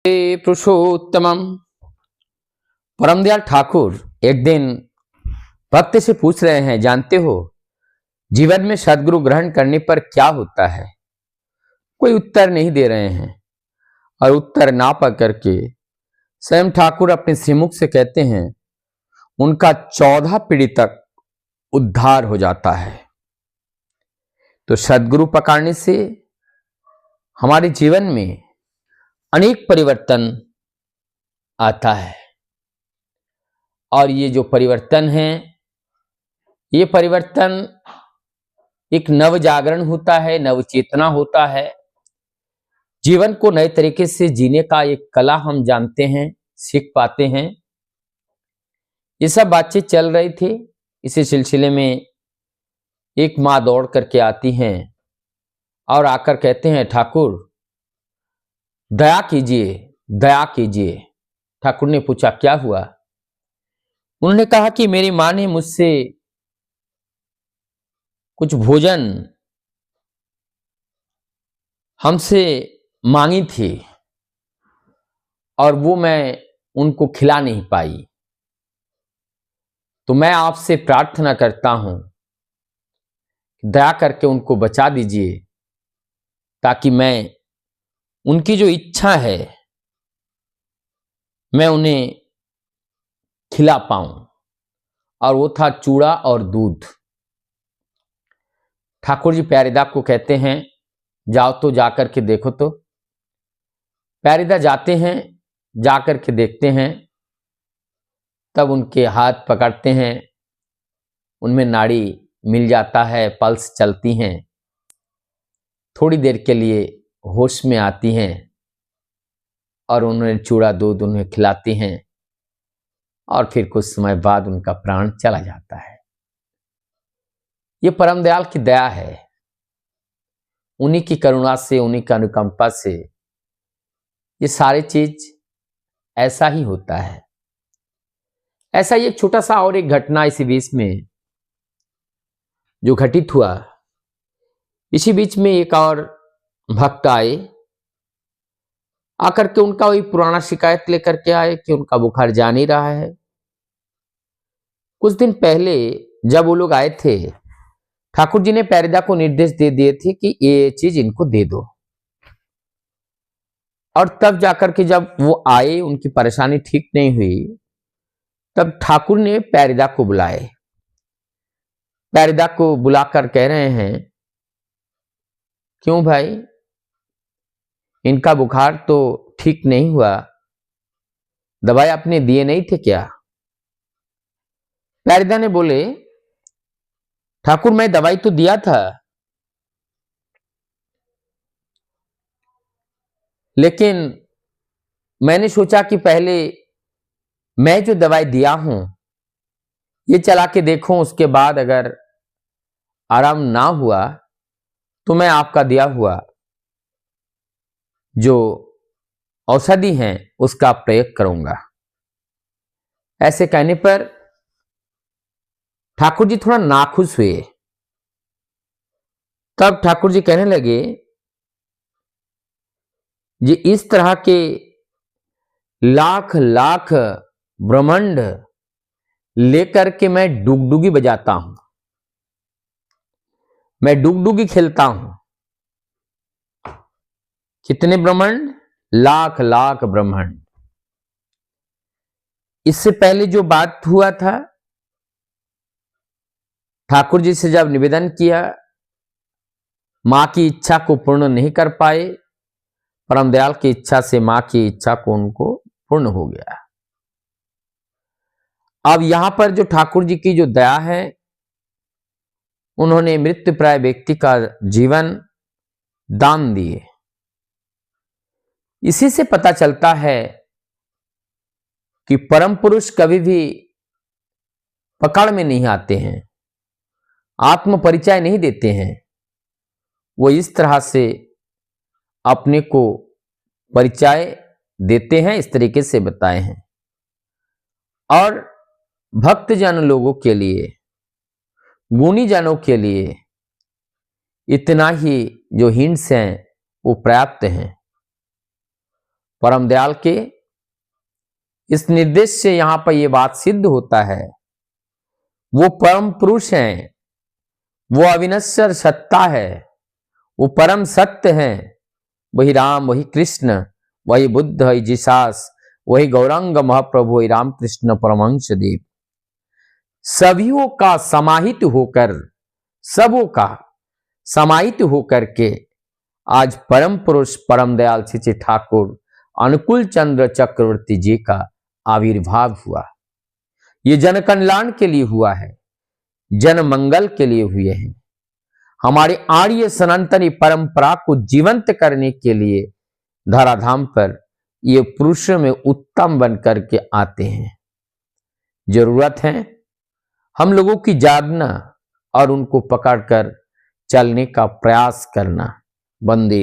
पुरुषोत्तमम। परमदयाल ठाकुर एक दिन भक्त से पूछ रहे हैं, जानते हो जीवन में सदगुरु ग्रहण करने पर क्या होता है? कोई उत्तर नहीं दे रहे हैं और उत्तर ना पा करके स्वयं ठाकुर अपने श्रीमुख से कहते हैं, उनका 14 पीढ़ी तक उद्धार हो जाता है। तो सदगुरु पकड़ने से हमारे जीवन में अनेक परिवर्तन आता है और ये जो परिवर्तन है, ये परिवर्तन एक नव जागरण होता है, नव चेतना होता है। जीवन को नए तरीके से जीने का एक कला हम जानते हैं, सीख पाते हैं। ये सब बातचीत चल रही थी। इसी सिलसिले में एक माँ दौड़ करके आती हैं और आकर कहते हैं, ठाकुर दया कीजिए, दया कीजिए। ठाकुर ने पूछा, क्या हुआ? उन्होंने कहा कि मेरी माँ ने मुझसे कुछ भोजन हमसे मांगी थी और वो मैं उनको खिला नहीं पाई। तो मैं आपसे प्रार्थना करता हूं, दया करके उनको बचा दीजिए ताकि मैं उनकी जो इच्छा है मैं उन्हें खिला पाऊं। और वो था चूड़ा और दूध। ठाकुर जी प्यारेदास को कहते हैं, जाओ तो जाकर के देखो। तो प्यारेदास जाते हैं, जाकर के देखते हैं, तब उनके हाथ पकड़ते हैं, उनमें नाड़ी मिल जाता है, पल्स चलती हैं। थोड़ी देर के लिए होश में आती हैं और उन्हें चूड़ा दूध उन्हें खिलाती हैं और फिर कुछ समय बाद उनका प्राण चला जाता है। ये परम दयाल की दया है। उन्हीं की करुणा से, उन्हीं की अनुकंपा से ये सारी चीज ऐसा ही होता है। ऐसा ही एक छोटा सा और एक घटना इसी बीच में जो घटित हुआ। इसी बीच में एक और भक्त आए, आकर के उनका वही पुराना शिकायत लेकर के आए कि उनका बुखार जा नहीं रहा है। कुछ दिन पहले जब वो लोग आए थे, ठाकुर जी ने प्यारेदास को निर्देश दे दिए थे कि ये चीज इनको दे दो। और तब जाकर के जब वो आए, उनकी परेशानी ठीक नहीं हुई, तब ठाकुर ने प्यारेदास को बुलाए। प्यारेदास को बुलाकर कह रहे हैं, क्यों भाई, इनका बुखार तो ठीक नहीं हुआ, दवाई आपने दिए नहीं थे क्या? प्यारेदास ने बोले, ठाकुर मैं दवाई तो दिया था, लेकिन मैंने सोचा कि पहले मैं जो दवाई दिया हूं ये चला के देखूं, उसके बाद अगर आराम ना हुआ तो मैं आपका दिया हुआ जो औषधि है उसका प्रयोग करूंगा। ऐसे कहने पर ठाकुर जी थोड़ा नाखुश हुए। तब ठाकुर जी कहने लगे, ये इस तरह के लाख लाख ब्रह्मांड लेकर के मैं डुगडुगी बजाता हूं, मैं डुगडुगी खेलता हूं। कितने ब्रह्मांड? लाख लाख ब्रह्मांड। इससे पहले जो बात हुआ था, ठाकुर जी से जब निवेदन किया, मां की इच्छा को पूर्ण नहीं कर पाए, परम दयाल की इच्छा से मां की इच्छा को उनको पूर्ण हो गया। अब यहां पर जो ठाकुर जी की जो दया है, उन्होंने मृत्यु प्राय व्यक्ति का जीवन दान दिए। इसी से पता चलता है कि परम पुरुष कभी भी पकड़ में नहीं आते हैं, आत्म परिचय नहीं देते हैं। वो इस तरह से अपने को परिचय देते हैं, इस तरीके से बताए हैं। और भक्तजन लोगों के लिए, गुणी जनों के लिए इतना ही जो हिंट्स हैं वो पर्याप्त हैं। परम दयाल के इस निर्देश से यहां पर यह बात सिद्ध होता है, वो परम पुरुष हैं, वो अविनश्वर सत्ता है, वो परम सत्य हैं, वही राम, वही कृष्ण, वही बुद्ध, वही जिसास, वही गौरांग महाप्रभु, वही रामकृष्ण परमहंस देव। सभीयों का समाहित होकर, सबों का समाहित होकर के आज परम पुरुष परम दयाल श्री ठाकुर अनुकूल चंद्र चक्रवर्ती जी का आविर्भाव हुआ। ये जन कल्याण के लिए हुआ है, जन मंगल के लिए हुए हैं, हमारी आर्य सनातनी परंपरा को जीवंत करने के लिए धराधाम पर ये पुरुषों में उत्तम बन करके आते हैं। जरूरत है हम लोगों की जागना और उनको पकड़कर चलने का प्रयास करना। वंदे